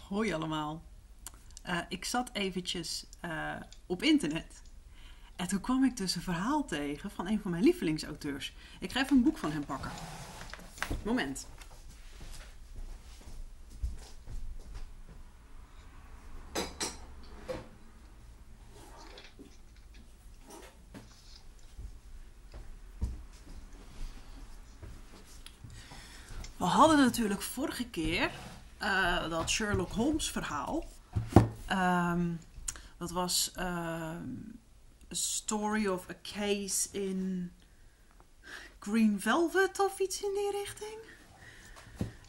Hoi allemaal. Ik zat eventjes op internet en toen kwam ik dus een verhaal tegen van een van mijn lievelingsauteurs. Ik ga even een boek van hem pakken. Moment. We hadden natuurlijk vorige keer dat Sherlock Holmes verhaal. Dat was A Story of a Case in Green Velvet of iets in die richting.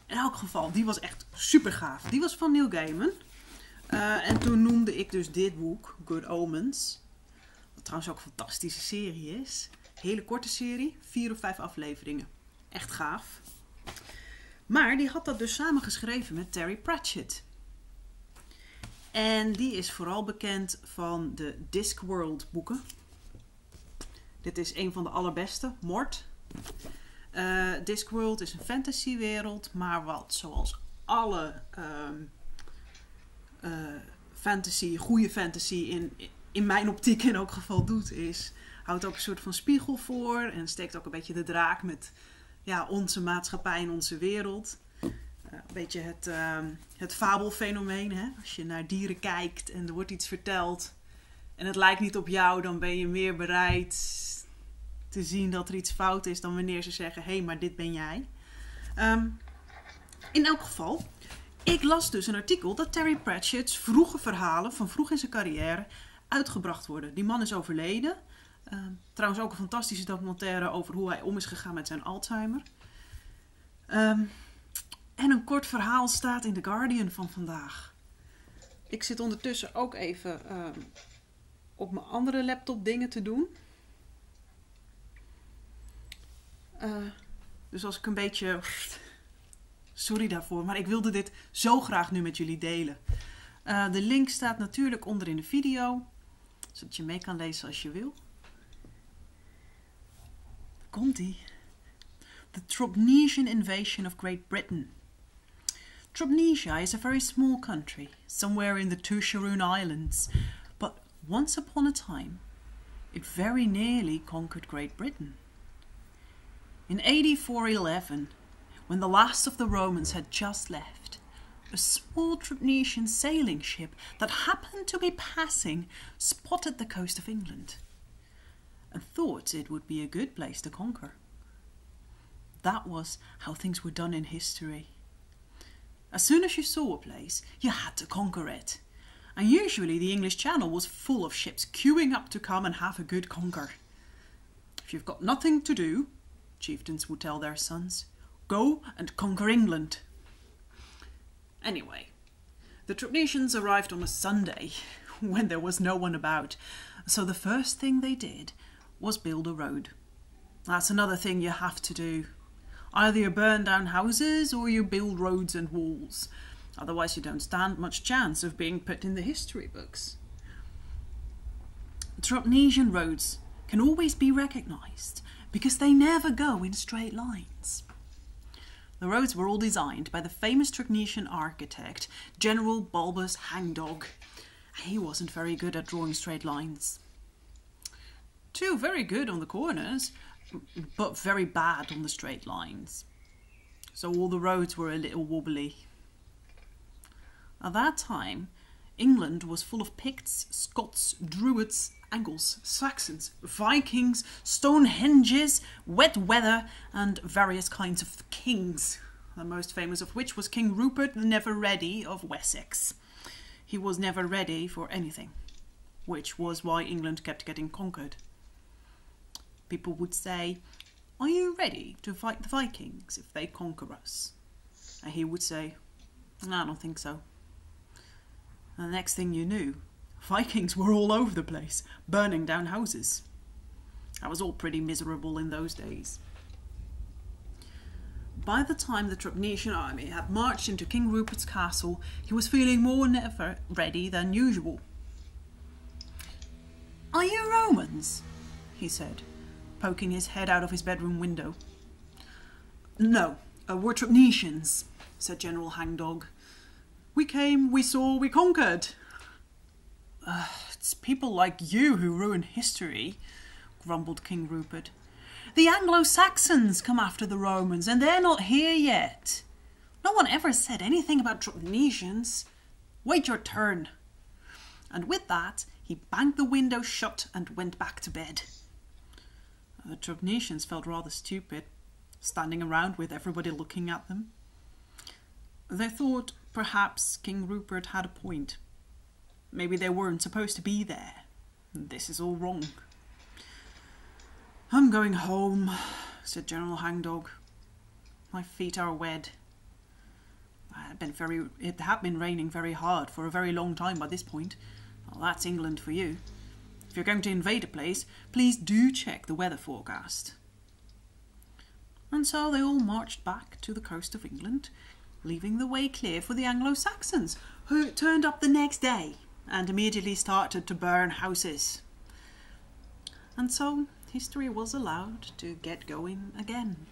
In elk geval, die was echt super gaaf. Die was van Neil Gaiman. En toen noemde ik dus dit boek, Good Omens. Wat trouwens ook een fantastische serie is. Hele korte serie, 4 of 5 afleveringen. Echt gaaf. Maar die had dat dus samengeschreven met Terry Pratchett. En die is vooral bekend van de Discworld boeken. Dit is een van de allerbeste, Mort. Discworld is een fantasywereld, maar wat zoals alle fantasy, goede fantasy in mijn optiek in elk geval doet, is houdt ook een soort van spiegel voor en steekt ook een beetje de draak met onze maatschappij en onze wereld. Een beetje het fabelfenomeen. Hè? Als je naar dieren kijkt en er wordt iets verteld en het lijkt niet op jou, dan ben je meer bereid te zien dat er iets fout is dan wanneer ze zeggen, hé, maar dit ben jij. In elk geval, ik las dus een artikel dat Terry Pratchett's vroege verhalen van vroeg in zijn carrière uitgebracht worden. Die man is overleden. Trouwens ook een fantastische documentaire over hoe hij om is gegaan met zijn Alzheimer. En een kort verhaal staat in The Guardian van vandaag. Ik zit ondertussen ook even op mijn andere laptop dingen te doen. Dus als ik een beetje... Sorry daarvoor, maar ik wilde dit zo graag nu met jullie delen. De link staat natuurlijk onder in de video. Zodat je mee kan lezen als je wil. Komt-ie. The Tropnecian invasion of Great Britain. Tropnecia is a very small country, somewhere in the Tusharoon Islands, but once upon a time, it very nearly conquered Great Britain. In AD 411, when the last of the Romans had just left, a small Tropnecian sailing ship that happened to be passing spotted the coast of England and thought it would be a good place to conquer. That was how things were done in history. As soon as you saw a place, you had to conquer it. And usually the English Channel was full of ships queuing up to come and have a good conquer. If you've got nothing to do, chieftains would tell their sons, go and conquer England. Anyway, the Tropnecians arrived on a Sunday when there was no one about, so the first thing they did was build a road. That's another thing you have to do. Either you burn down houses or you build roads and walls. Otherwise you don't stand much chance of being put in the history books. Tropnecian roads can always be recognised because they never go in straight lines. The roads were all designed by the famous Tropnecian architect, General Bulbous Hangdog. He wasn't very good at drawing straight lines. Too very good on the corners, but very bad on the straight lines. So all the roads were a little wobbly. At that time, England was full of Picts, Scots, Druids, Angles, Saxons, Vikings, Stonehenges, wet weather, and various kinds of kings, the most famous of which was King Rupert the Never Ready of Wessex. He was never ready for anything, which was why England kept getting conquered. People would say, are you ready to fight the Vikings if they conquer us? And he would say, no, I don't think so. And the next thing you knew, Vikings were all over the place, burning down houses. That was all pretty miserable in those days. By the time the Tropnecian army had marched into King Rupert's castle, he was feeling more never ready than usual. Are you Romans? He said, poking his head out of his bedroom window. No, we're Tropnecians, said General Hangdog. We came, we saw, we conquered. It's people like you who ruin history, grumbled King Rupert. The Anglo-Saxons come after the Romans and they're not here yet. No one ever said anything about Tropnecians. Wait your turn. And with that, he banged the window shut and went back to bed. The Tropnecians felt rather stupid, standing around with everybody looking at them. They thought perhaps King Rupert had a point. Maybe they weren't supposed to be there. This is all wrong. I'm going home, said General Hangdog. My feet are wet. It had been raining very hard for a very long time by this point. Well, that's England for you. If you're going to invade a place, please do check the weather forecast. And so they all marched back to the coast of England, leaving the way clear for the Anglo-Saxons, who turned up the next day and immediately started to burn houses. And so history was allowed to get going again.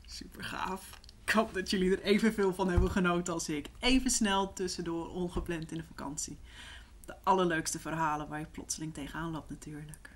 Super gaaf. Ik hoop dat jullie er evenveel van hebben genoten als ik. Even snel tussendoor, ongepland in de vakantie. De allerleukste verhalen waar je plotseling tegenaan loopt natuurlijk.